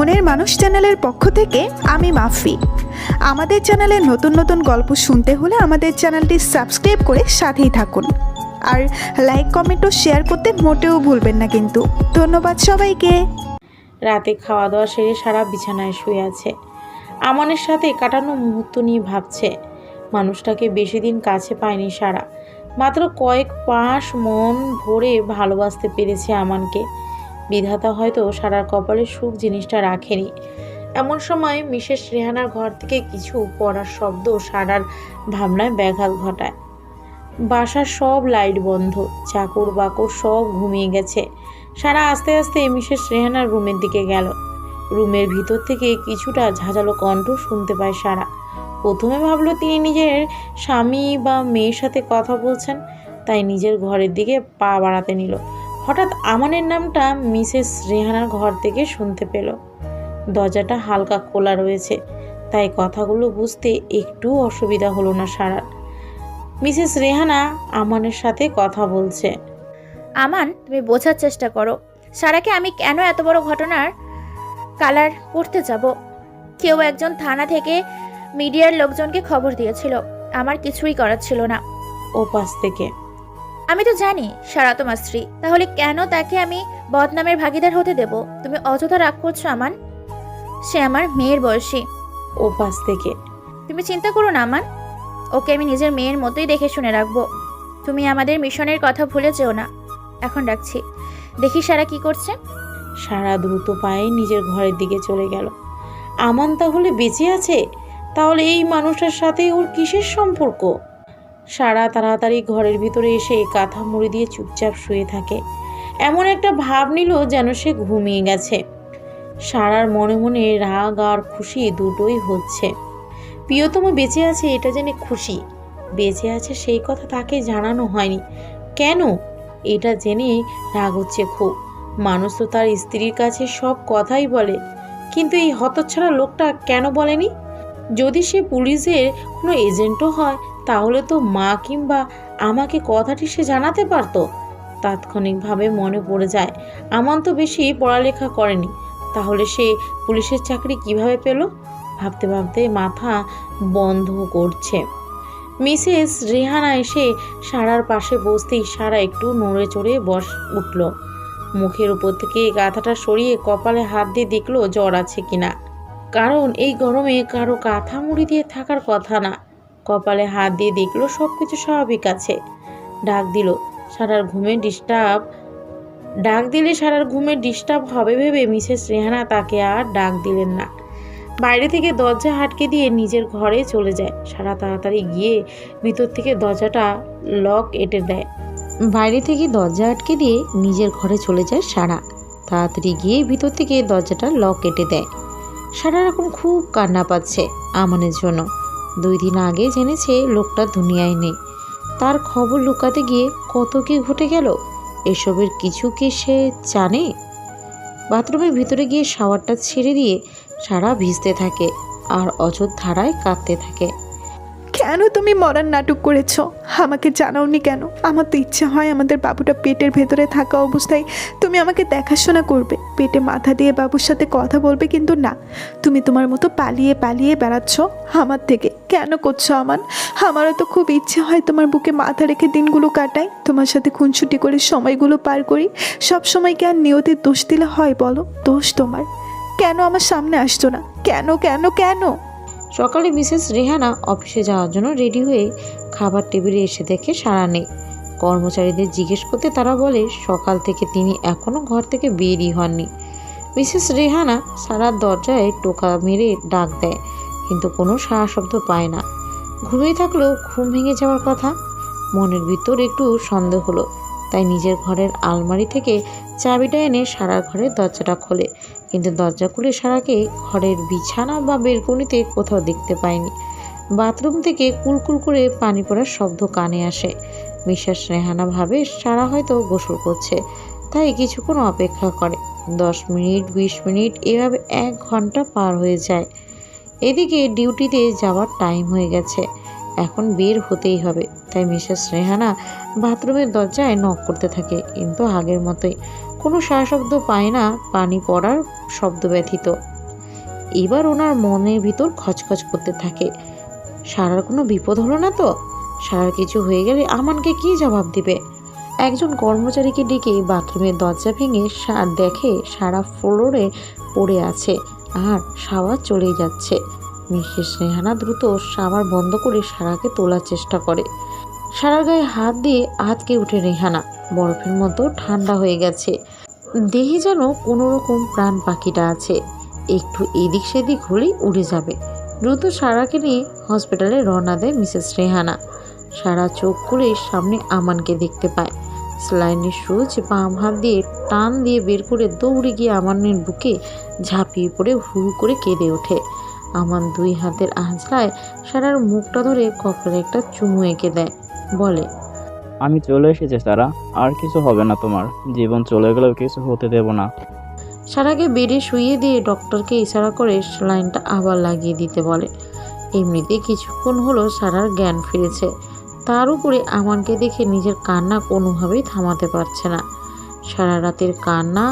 মনের মানুষ চ্যানেলের পক্ষ থেকে আমি মাফি। আমাদের চ্যানেলে নতুন নতুন গল্প শুনতে হলে আমাদের চ্যানেলটি সাবস্ক্রাইব করে সাথেই থাকুন। আর লাইক, কমেন্ট ও শেয়ার করতে মোটেও ভুলবেন না কিন্তু। ধন্যবাদ সবাইকে। রাতে খাওয়া দাওয়া সেরে সারা বিছানায় শুয়ে আছে। আমানের সাথে কাটানো মুহূর্ত নিয়ে ভাবছে। মানুষটাকে বেশি দিন কাছে পায়নি সারা, মাত্র কয়েক মাস মন ভরে ভালোবাসতে পেরেছে আমানকে। বিধাতা হয়তো সারার কপালে সুখ জিনিসটা রাখেনি। এমন সময় মিসেস রেহানার ঘর থেকে কিছু পড়ার শব্দ সারার ভাবনায় ব্যাঘাত ঘটায়। বাসার সব লাইট বন্ধ, চাকর বাকর সব ঘুমিয়ে গেছে। সারা আস্তে আস্তে মিসেস রেহানার রুমের দিকে গেল। রুমের ভিতর থেকে কিছুটা ঝাঁঝালো কণ্ঠ শুনতে পায় সারা। প্রথমে ভাবলো তিনি নিজের স্বামী বা মেয়ের সাথে কথা বলছেন, তাই নিজের ঘরের দিকে পা বাড়াতে নিল। হঠাৎ আমানের নামটা মিসেস রেহানার ঘর থেকে শুনতে পেল। দরজাটা হালকা খোলা রয়েছে, তাই কথাগুলো বুঝতে একটু অসুবিধা হলো না সারার। মিসেস রেহানা আমানের সাথে কথা বলছে। আমান, তুমি বোঝার চেষ্টা করো, সারাকে আমি কেন এত বড় ঘটনার কালার করতে যাব। কেউ একজন থানা থেকে মিডিয়ার লোকজনকে খবর দিয়েছিল, আমার কিছুই করার ছিল না। ও পাশ থেকে, আমি তো জানি সারা তোমার স্ত্রী, তাহলে কেন তাকে আমি বদনামের ভাগিদার হতে দেব? তুমি অযথা রাগ করছো আমান, সে আমার মেয়ের বয়সী। ও পাশ থেকে, তুমি চিন্তা করো না আমান, ওকে আমি নিজের মেয়ের মতোই দেখে শুনে রাখবো। তুমি আমাদের মিশনের কথা ভুলে যেও না। এখন রাখছি, দেখি সারা কি করছে। সারা দ্রুত পায়ে নিজের ঘরের দিকে চলে গেল। আমান তাহলে বেঁচে আছে? তাহলে এই মানুষটার সাথে ওর কিসের সম্পর্ক? সারা তাড়াতাড়ি ঘরের ভিতরে এসে কাঁথা মুড়ি দিয়ে চুপচাপ শুয়ে থাকে। এমন একটা ভাব নিল যেন সে ঘুমিয়ে গেছে। সারার মনে মনে রাগ আর খুশি দুটোই হচ্ছে। প্রিয়তম বেঁচে আছে এটা জেনে খুশি, বেঁচে আছে সেই কথা তাকে জানানো হয়নি কেন এটা জেনে রাগ হচ্ছে খুব। মানুষ তো তার স্ত্রীর কাছে সব কথাই বলে, কিন্তু এই হতচ্ছাড়া লোকটা কেন বলেনি? যদি সে পুলিশের কোনো এজেন্টও হয় তাহলে তো মা কিংবা আমাকে কথাটি সে জানাতে পারতো। তাৎক্ষণিকভাবে মনে পড়ে যায় আমান তো বেশি পড়ালেখা করেনি, তাহলে সে পুলিশের চাকরি কিভাবে পেল? ভাবতে ভাবতে মাথা বন্ধ করছে। মিসেস রেহানা এসে সারার পাশে বসতেই সারা একটু নড়ে চড়ে উঠল। মুখের উপর থেকে গাঁথাটা সরিয়ে কপালে হাত দিয়ে দেখলো জ্বর আছে কিনা, কারণ এই গরমে কারো কাঁথা মুড়ি দিয়ে থাকার কথা না। কপালে হাত দিয়ে দেখলো সবকিছু স্বাভাবিক আছে। ডাক দিলে সারার ঘুমের ডিস্টার্ব হবে ভেবে মিসেস রেহানা তাকে আর ডাক দিলেন না। বাইরে থেকে দরজা আটকে দিয়ে নিজের ঘরে চলে যায়। সারা তাড়াতাড়ি গিয়ে ভিতর থেকে দরজাটা লক এঁটে দেয়। বাইরে থেকে দরজা আটকে দিয়ে নিজের ঘরে চলে যায় সারা। তাড়াতাড়ি গিয়ে ভিতর থেকে দরজাটা লক কেটে দেয়। সারা এখন খুব কান্না পাচ্ছে আমানের জন্য। 2 দিন আগে জেনেছে লোকটা দুনিয়ায় নেই। তার খবর লুকাতে গিয়ে কত কি ঘটে গেল, এসবের কিছু কি সে জানে? বাথরুমের ভিতরে গিয়ে শাওয়ারটা ছেড়ে দিয়ে সারা ভিজতে থাকে আর অঝোর ধারায় কাঁদতে থাকে। কেন তুমি মরার নাটক করেছ? আমাকে জানাওনি কেন? আমার তো ইচ্ছা হয় আমাদের বাবুটা পেটের ভেতরে থাকা অবস্থায় তুমি আমাকে দেখাশোনা করবে, পেটে মাথা দিয়ে বাবুর সাথে কথা বলবে, কিন্তু না, তুমি তোমার মতো পালিয়ে পালিয়ে বেড়াচ্ছ আমার থেকে। কেন করছো আমান? আমারও তো খুব ইচ্ছে হয় তোমার বুকে মাথা রেখে দিনগুলো কাটাই, তোমার সাথে খুনছুটি করে সময়গুলো পার করি। সব সময় কি আর নিয়তির দোষ দিলে হয় বলো? দোষ তোমার। কেন আমার সামনে আসছো না? কেন কেন কেন? সকালে মিসেস রেহানা অফিসে যাওয়ার জন্য রেডি হয়ে খাবার টেবিলে এসে দেখে সারা নেই। কর্মচারীদের জিজ্ঞেস করতে তারা বলে সকাল থেকে তিনি এখনও ঘর থেকে বেরই হননি। মিসেস রেহানা সারার দরজায় টোকা মেরে ডাক দেয়, কিন্তু কোনো সাড়া শব্দ পায় না। ঘুমিয়ে থাকলেও ঘুম ভেঙে যাওয়ার কথা। মনের ভিতর একটু সন্দেহ হলো, তাই নিজের ঘরের আলমারি থেকে চাবিটা এনে সারার ঘরের দরজাটা খোলে, কিন্তু দরজা খুলে সারাকে ঘরের বিছানা বা বেলকনিতে কোথাও দেখতে পায়নি। বাথরুম থেকে কুলকুল করে পানি পড়ার শব্দ কানে আসে। মিসেস রেহানা ভাবে সারা হয়তো গোসল করছে, তাই কিছুক্ষণ অপেক্ষা করে। 10 মিনিট 20 মিনিট এভাবে 1 ঘন্টা পার হয়ে যায়। এদিকে ডিউটিতে যাওয়ার টাইম হয়ে গেছে, এখন বের হতেই হবে। তাই মিসেস রেহানা বাথরুমের দরজায় নক করতে থাকে, কিন্তু আগের মতোই কোনো সাড়া শব্দ পায় না, পানি পড়ার শব্দ ব্যথিত। এবার ওনার মনের ভিতর খচখচ করতে থাকে, সারার কোনো বিপদ হলো না তো? সারার কিছু হয়ে গেলে আমানকে কি জবাব দিবে? একজন কর্মচারীকে ডেকে বাথরুমের দরজা ভেঙে দেখে সারা ফ্লোরে পড়ে আছে আর শাওয়ার চলেই যাচ্ছে। মিসেস রেহানা দ্রুত শাওয়ার বন্ধ করে সারাকে তোলার চেষ্টা করে। সারার গায়ে হাত দিয়ে আটকে উঠে রেহানা, বরফের মতো ঠান্ডা হয়ে গেছে। দেহে যেন কোনো রকম প্রাণ পাখিটা আছে, একটু এদিক সেদিক হলেই উড়ে যাবে। দ্রুত সারাকে নিয়ে হসপিটালে রওনা দেয় মিসেস রেহানা। সারা চোখ খুলে সামনে আমানকে দেখতে পায়। স্যালাইনের সুচ বাম হাত দিয়ে টান দিয়ে বের করে দৌড়ে গিয়ে আমানের বুকে ঝাঁপিয়ে পড়ে হু করে কেঁদে ওঠে। আমান দুই হাতের আঁচড়ায় সারার মুখটা ধরে কপালে একটা চুমু এঁকে দেয়, বলে, আমি চলে এসেছি সারা, আর কিছু হবে না তোমার। জীবন চলে গেলেও কিছু হতে দেব না। সারাকে বেডে শুইয়ে দিয়ে ডক্টরকে ইশারা করে স্যালাইনটা আবার লাগিয়ে দিতে বলে। এমনিতে কিছুক্ষণ হলো সারার জ্ঞান ফিরেছে, তার উপরে আমানকে দেখে নিজের কান্না কোনোভাবেই থামাতে পারছে না। সারা রাতের কান্না,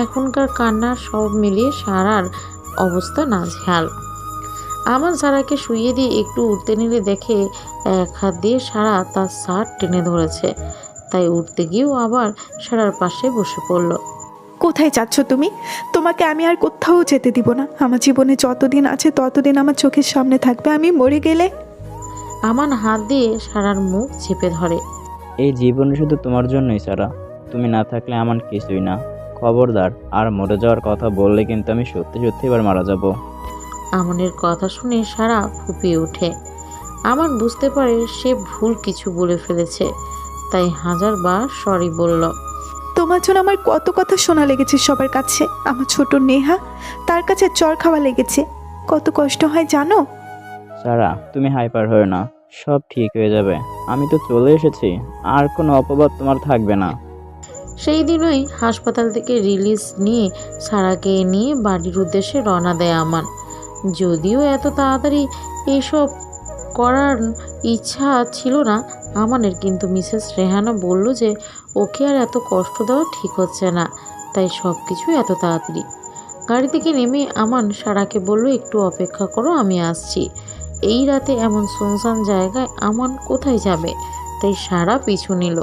এখনকার কান্না সব মিলিয়ে সারার অবস্থা নাজেহাল। আমান সারাকে শুইয়ে দিয়ে একটু উঠতে নিলে দেখে এক হাত দিয়ে সারা তার শার্ট টেনে ধরেছে, তাই উঠতে গিয়েও আবার সারার পাশে বসে পড়ল। কোথায় যাচ্ছ তুমি? তোমাকে আমি আর কোথাও যেতে দিব না। আমার জীবনে যতদিন আছে ততদিন আমার চোখের সামনে থাকবে। আমি মরে গেলে? আমান হাত দিয়ে সারার মুখ চেপে ধরে। এই জীবনে শুধু তোমার জন্যই সারা, তুমি না থাকলে আমার কিছুই না। খবরদার, আর মরে যাওয়ার কথা বললে কিন্তু আমি সত্যি সত্যি এবার মারা যাব। আমানের কথা শুনে সারা ফুপিয়ে ওঠে। আমান বুঝতে পারে সে ভুল কিছু বলে ফেলেছে, তাই হাজারবার সরি বলল। তোমার জন্য আমার কত কথা শোনা লেগেছে সবার কাছে। আমার ছোট নেহা, তার কাছে চর খাওয়া লেগেছে। কত কষ্ট হয় জানো? সারা, তুমি হাইপার হয়ে না, সব ঠিক হয়ে যাবে। আমি তো চলে এসেছি, আর কোনো অপবাদ তোমার থাকবে না। সেই দিনই হাসপাতাল থেকে রিলিজ নিয়ে সারাকে নিয়ে বাড়ির উদ্দেশ্যে রওনা দেয় আমান। যদিও এত তাড়াতাড়ি এইসব করার ইচ্ছা ছিল না আমানের, কিন্তু মিসেস রেহানা বলল যে ওকে আর এত কষ্ট দেওয়া ঠিক হচ্ছে না, তাই সব কিছু এত তাড়াতাড়ি। গাড়ি থেকে নেমে আমান সারাকে বলল, একটু অপেক্ষা করো, আমি আসছি। এই রাতে এমন শুনশান জায়গায় আমান কোথায় যাবে? তাই সারা পিছু নিল।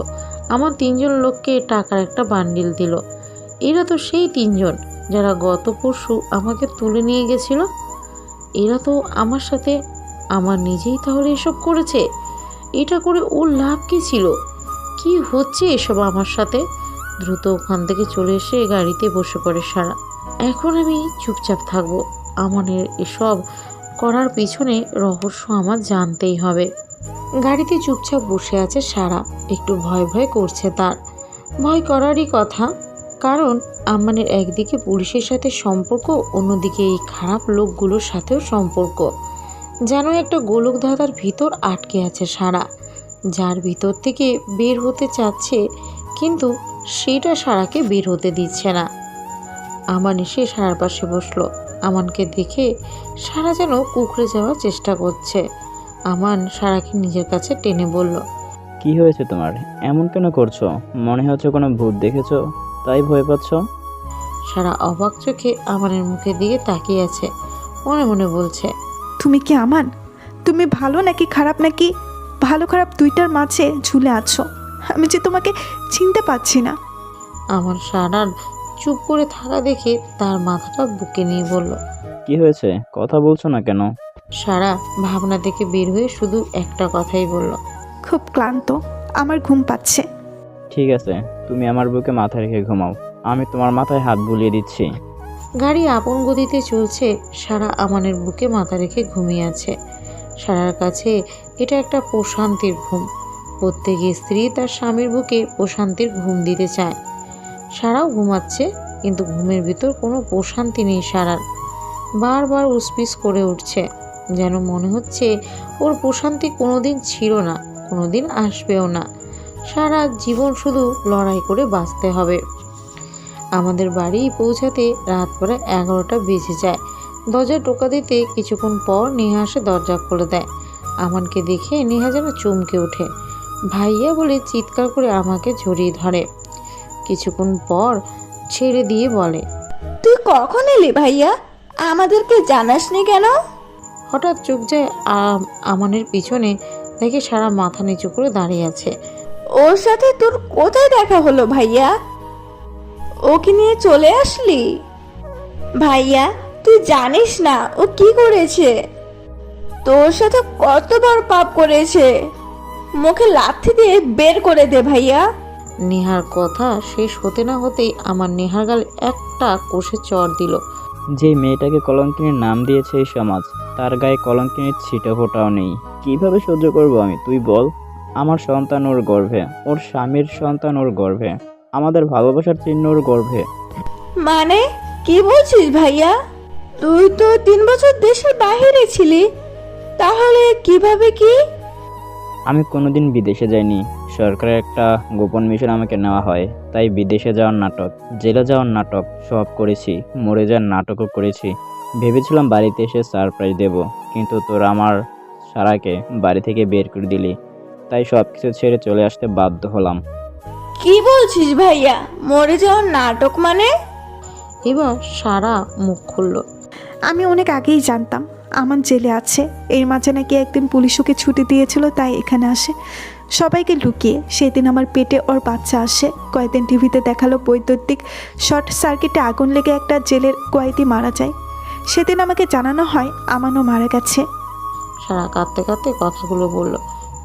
আমার 3জন লোককে টাকার একটা বান্ডিল দিল। এরা তো সেই 3জন যারা গত পরশু আমাকে তুলে নিয়ে গেছিল। এরা তো আমার সাথে, আমার নিজেই তাহলে এসব করেছে। এটা করে ওর লাভ কী ছিল? কি হচ্ছে এসব আমার সাথে? দ্রুত ওখান থেকে চলে এসে গাড়িতে বসে পড়ে সারা। এখন আমি চুপচাপ থাকবো। আমানের এসব করার পিছনে রহস্য আমার জানতেই হবে। গাড়িতে চুপচাপ বসে আছে সারা। একটু ভয় ভয় করছে তার। ভয় করারই কথা, কারণ আমানের একদিকে পুলিশের সাথে সম্পর্ক, অন্যদিকে এই খারাপ লোকগুলোর সাথেও সম্পর্ক। যেন একটা গোলকধাঁধার ভিতর আটকে আছে সারা, যার ভিতর থেকে বের হতে চাচ্ছে, কিন্তু সেটা সারাকে বের হতে দিচ্ছে না। আমান এসে সারার পাশে বসলো। আমানকে দেখে সারা যেন কুঁকড়ে যাওয়ার চেষ্টা করছে। আমান সারাকে নিজের কাছে টেনে বলল, কি হয়েছে তোমার? এমন কেন করছো? মনে হচ্ছে কোনো ভূত দেখেছো, তাই ভয় পাচ্ছ? সারা অবাক চোখে আমানের মুখের দিকে তাকিয়ে আছে, মনে মনে বলছে, তুমি কি আমান? তুমি ভালো নাকি খারাপ, নাকি ভালো খারাপ দুইটার মাঝে ঝুলে আছো? আমি যে তোমাকে চিনতে পারছি না। আমার সারার চুপ করে থাকা দেখে তার মাথাটা বুকে নিয়ে বলল। কি হয়েছে? কথা বলছো না কেন? সারা ভাবনা থেকে বের হয়ে শুধু একটা কথাই বলল, খুব ক্লান্ত, আমার ঘুম পাচ্ছে। ঠিক আছে, তুমি আমার বুকে মাথা রেখে ঘুমাও, আমি তোমার মাথায় হাত বুলিয়ে দিচ্ছি। গাড়ি আপন গতিতে চলছে। সারা আমানের বুকে মাথা রেখে ঘুমিয়ে আছে। সারার কাছে এটা একটা প্রশান্তির ঘুম। প্রত্যেক স্ত্রী তার স্বামীর বুকে প্রশান্তির ঘুম দিতে চায়। সারাও ঘুমাচ্ছে, কিন্তু ঘুমের ভিতর কোনো প্রশান্তি নেই সারার। বারবার উসপিস করে উঠছে, যেন মনে হচ্ছে ওর প্রশান্তি কোনোদিন ছিল না, কোনোদিন আসবেও না। সারা জীবন শুধু লড়াই করে বাঁচতে হবে। আমাদের বাড়ি পৌঁছাতে রাত প্রায় 11টা বেজে যায়। দরজা টোকা দিতে কিছুক্ষণ পর নেহা এসে দরজা খুলে দেয়। আমানকে দেখে নেহা যেন চমকে ওঠে। ভাইয়া বলে চিৎকার করে আমাকে জড়িয়ে ধরে। কিছুক্ষণ পর ছেড়ে দিয়ে বলে, তুই কখন এলি ভাইয়া? আমাদেরকে জানাসনি কেন? হঠাৎ চোখ যায় আমানের পিছনে, দেখে সারা মাথা নিচু করে দাঁড়িয়ে আছে। ওর সাথে তোর কোথায় দেখা হলো ভাইয়া? ওকে নিয়ে চলে আসলি? ভাইয়া তুই জানিস না ও কি করেছে? তোর সাথে কত বড় পাপ করেছে। মুখে লাথি দিয়ে বের করে দে ভাইয়া। নেহার কথা শেষ হতে না হতেই আমার নেহার গালে একটা কষে চড় দিল। যে মেয়েটাকে কলঙ্কিনীর নাম দিয়েছে এই সমাজ, তার গায়ে কলঙ্কিনীর ছিটা ফোটাও নেই। কিভাবে সহ্য করব আমি, তুই বল? আমার সন্তান ওর গর্ভে, ওর স্বামীর সন্তান ওর গর্ভে, আমাদের ভালোবাসার চিহ্ন ওর গর্ভে। মানে কি বলছিস ভাইয়া? তুই তো 3 বছর দেশের বাইরে ছিলি, তাহলে কিভাবে কি? আমি কোনোদিন বিদেশে যাইনি। সরকারের একটা গোপন মিশন আমাকে নেওয়া হয়, তাই বিদেশে যাওয়ার নাটক, জেলে যাওয়ার নাটক সব করেছি, মরে যাওয়ার নাটকও করেছি। ভেবেছিলাম বাড়িতে এসে সারপ্রাইজ দেব, কিন্তু তোরা আমার সারাকে বাড়ি থেকে বের করে দিলি, তাই সব কিছু ছেড়ে চলে আসতে বাধ্য হলাম। কি বলছিস ভাইয়া? মরে যাওয়ার নাটক মানে? এবার সারা মুখ খুলল। আমি অনেক আগেই জানতাম আমার জেলে আছে। এর মাঝে নাকি একদিন পুলিশ ওকে ছুটি দিয়েছিল, তাই এখানে আসে সবাইকে লুকিয়ে। সেদিন আমার পেটে ওর বাচ্চা আসে। কয়েকদিন টিভিতে দেখালো বৈদ্যুতিক শর্ট সার্কিটে আগুন লেগে একটা জেলের কয়েদি মারা যায়। সেদিন আমাকে জানানো হয় আমানও মারা গেছে। সারা কাঁদতে কাঁদতে কথাগুলো বলল,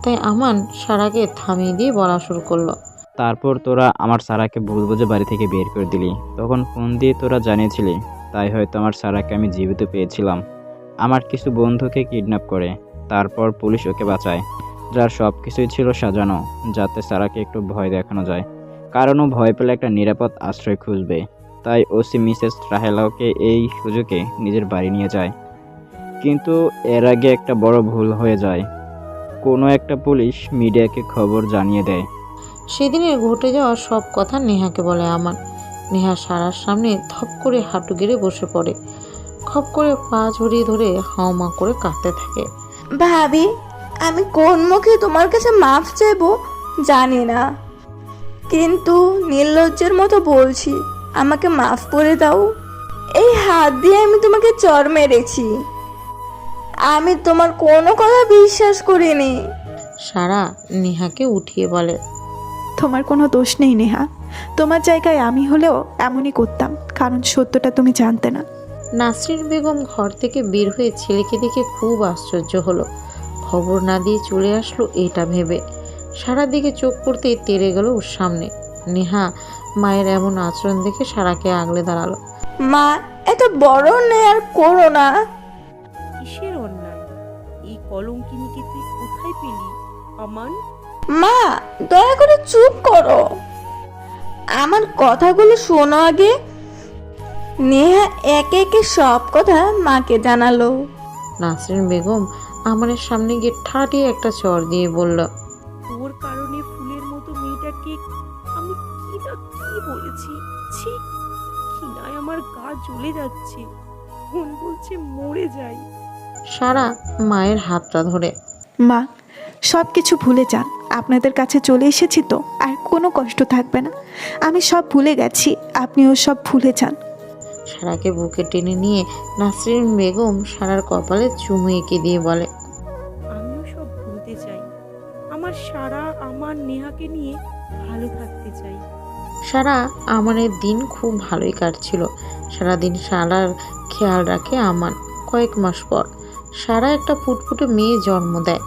তাই আমান সারাকে থামিয়ে দিয়ে বলা শুরু করলো। তারপর তোরা আমার সারাকে ভুল বুঝে বাড়ি থেকে বের করে দিলি। তখন ফোন দিয়ে তোরা জানিয়েছিলি, তাই হয়তো আমার সারাকে আমি জীবিত পেয়েছিলাম। আমার কিছু বন্ধুকে কিডন্যাপ করে তারপর পুলিশ ওকে বাঁচায়, যার সব কিছুই ছিল সাজানো যাতে সারাকে একটু ভয় দেখানো যায়, কারণ ও ভয় পেলে একটা নিরাপদ আশ্রয় খুঁজবে। তাই ওসি মিসেস রাহেলাওকে এই সুযোগে নিজের বাড়ি নিয়ে যায়। কিন্তু এর আগে একটা বড় ভুল হয়ে যায়। কোনো একটা পুলিশ মিডিয়াকে খবর জানিয়ে দেয়। সেদিনের ঘটে যাওয়া সব কথা নেহাকে বলে আমান। নেহা সারার সামনে থপ করে হাঁটু গেড়ে বসে পড়ে, খপ করে পা ঝরিয়ে ধরে হাওমা করে কাঁদতে থাকে। ভাবি, আমি কোন মুখে তোমার কাছে মাফ চাইবো জানি না, কিন্তু নির্লজ্জের মতো বলছি, আমাকে মাফ করে দাও। এই হাত দিয়ে আমি তোমাকে চর মেরেছি। আমি তোমার কোনো কথা বিশ্বাস করিনি। সারা নেহাকে উঠিয়ে বলে, তোমার কোনো দোষ নেই নেহা। তোমার জায়গায় আমি হলেও এমনই করতাম, কারণ সত্যটা তুমি জানতে না। নাসরিন বেগম ঘর থেকে বের হয়ে ছেলেকে দেখে খুব আশ্চর্য হলো। খবর না দিয়ে চলে আসলো এটা ভেবে। সারা দিকে চোখ পড়তে তেড়ে গেল ওর সামনে। নেহা মায়ের এমন আচরণ দেখে সারাকে আগলে দাঁড়ালো। মা, এত বড় অন্যায় আর করো না। কিসের অন্যায়? এই কলঙ্কিনীকে তুই কোথায় পেলি আমান? মা, দয়া করে চুপ করো, আমার কথাগুলো শোনো আগে। নেহা একে একে সব কথা মাকে জানালো। নাসরিন বেগম আমানের সামনে গিয়ে ঠাটিয়ে একটা চর দিয়ে বলল, তোর কারণে ফুলের মতো মেয়েটাকে আমি কি না কি বলেছি। ছি, ঘৃণায় আমার গা জ্বলে যাচ্ছে, মন বলছে মরে যাই। সারা মায়ের হাতটা ধরে, মা, সব কিছু ভুলে যান। আপনাদের কাছে চলে এসেছি তো আর কোনো কষ্ট থাকবে না। আমি সব ভুলে গেছি, আপনিও সব ভুলে যান। সারাকে বুকে টেনে নিয়ে নাসরিন বেগম সারার কপালে চুমু এঁকে দিয়ে বলে, আমিও সব ভুলতে চাই। আমার সারা আমার নেহাকে নিয়ে ভালো থাকতে চাই। সারা আমানের দিন খুব ভালোই কাটছিল। সারাদিন সারার খেয়াল রাখে আমান। কয়েক মাস পর সারা একটা ফুটফুটে মেয়ে জন্ম দেয়।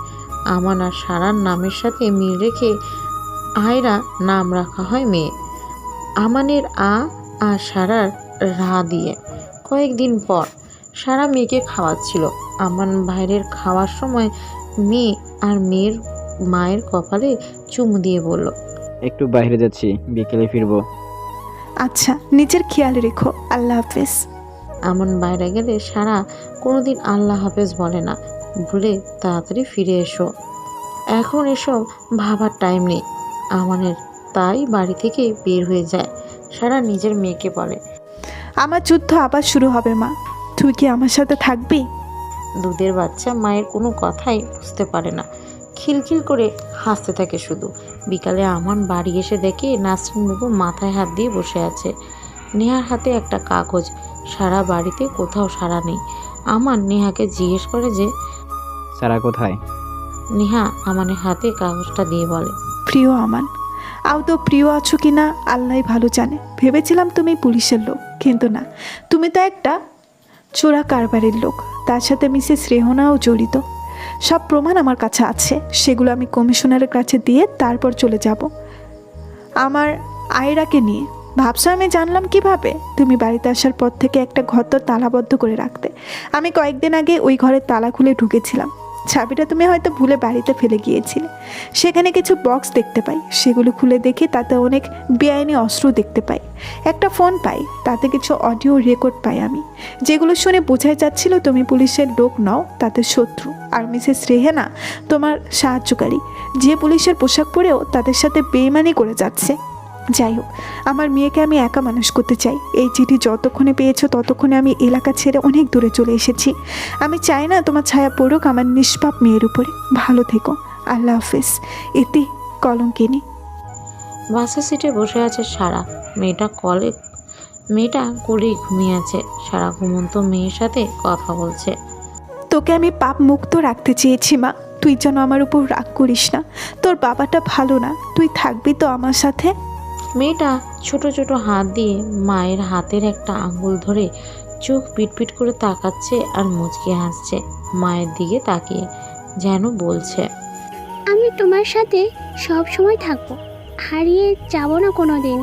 আমান আর সারার নামের সাথে মিল রেখে আয়রা নাম রাখা হয় মেয়ে। আমানের আর সারার রা দিয়ে। কয়েকদিন পর সারা মেয়েকে খাওয়াচ্ছিল। আমান বাইরের খাওয়ার সময় মেয়ে আর মেয়ের মায়ের কপালে চুমু দিয়ে বলল, একটু বাইরে যাচ্ছি, বিকেলে ফিরবো। আচ্ছা, নিজের খেয়াল রেখো। আল্লাহ হাফেজ। আমান বাইরে গেলে সারা কোনোদিন আল্লাহ হাফেজ বলে না, ভুলে তাড়াতাড়ি ফিরে এসো। এখন এসব ভাবার টাইম নেই আমানের, তাই বাড়ি থেকে বের হয়ে যায়। সারা নিজের মেয়েকে বলে, আমার যুদ্ধ আবার শুরু হবে মা, তুই কি আমার সাথে থাকবি? দুধের বাচ্চা মায়ের কোনো কথাই বুঝতে পারে না, খিলখিল করে হাসতে থাকে শুধু। বিকালে আমান বাড়ি এসে দেখে নাসরিন বেগম মাথায় হাত দিয়ে বসে আছে। নেহার হাতে একটা কাগজ। সারা বাড়িতে কোথাও সারা নেই। আমান নেহাকে জিজ্ঞেস করে যে সারা কোথায়? নেহা আমানের হাতে কাগজটা দিয়ে বলে, প্রিয় আমান, আদৌ প্রিয় আছো কি না আল্লাহ ভালো জানে। ভেবেছিলাম তুমি পুলিশের লোক, কিন্তু না, তুমি তো একটা চোরা কারবারের লোক। তার সাথে মিসেস রেহনাও জড়িত। সব প্রমাণ আমার কাছে আছে, সেগুলো আমি কমিশনারের কাছে দিয়ে তারপর চলে যাব আমার আয়রাকে নিয়ে। ভাবছো আমি জানলাম কিভাবে? তুমি বাড়িতে আসার পর থেকে একটা ঘর তো তালাবদ্ধ করে রাখতে। আমি কয়েকদিন আগে ওই ঘরের তালা খুলে ঢুকেছিলাম। চাবিটা তুমি হয়তো ভুলে বাড়িতে ফেলে গিয়েছিলে। সেখানে কিছু বক্স দেখতে পাই, সেগুলো খুলে দেখি তাতে অনেক বেআইনি অস্ত্র দেখতে পাই। একটা ফোন পাই, তাতে কিছু অডিও রেকর্ড পাই আমি, যেগুলো শুনে বোঝাই যাচ্ছিল তুমি পুলিশের লোক নও, তাদের শত্রু। আর মিসেস রেহেনা তোমার সাহায্যকারী, যে পুলিশের পোশাক পরেও তাদের সাথে বেইমানি করে যাচ্ছে। যাই হোক, আমার মেয়েকে আমি একা মানুষ করতে চাই। এই চিঠি যতক্ষণে পেয়েছো ততক্ষণে আমি এলাকা ছেড়ে অনেক দূরে চলে এসেছি। আমি চাই না তোমার ছায়া পড়ুক আমার নিষ্পাপ মেয়ের উপরে। ভালো থেকো, আল্লাহ হাফেজ। এতে কলঙ্কিনী। বাসের সিটে বসে আছে সারা। মেয়েটা কোলেই ঘুমিয়ে আছে। সারা ঘুমন্ত মেয়ের সাথে কথা বলছে। তোকে আমি পাপ মুক্ত রাখতে চেয়েছি মা, তুই যেন আমার উপর রাগ করিস না। তোর বাবাটা ভালো না, তুই থাকবি তো আমার সাথে? মেয়েটা ছোট ছোট হাত দিয়ে মায়ের হাতের একটা আঙ্গুল ধরে চোখ পিটপিট করে তাকাচ্ছে আর মুচকি হাসছে মায়ের দিকে তাকিয়ে, যেন বলছে, আমি তোমার সাথে সব সময় থাকবো, হারিয়ে যাব না কোনো দিন।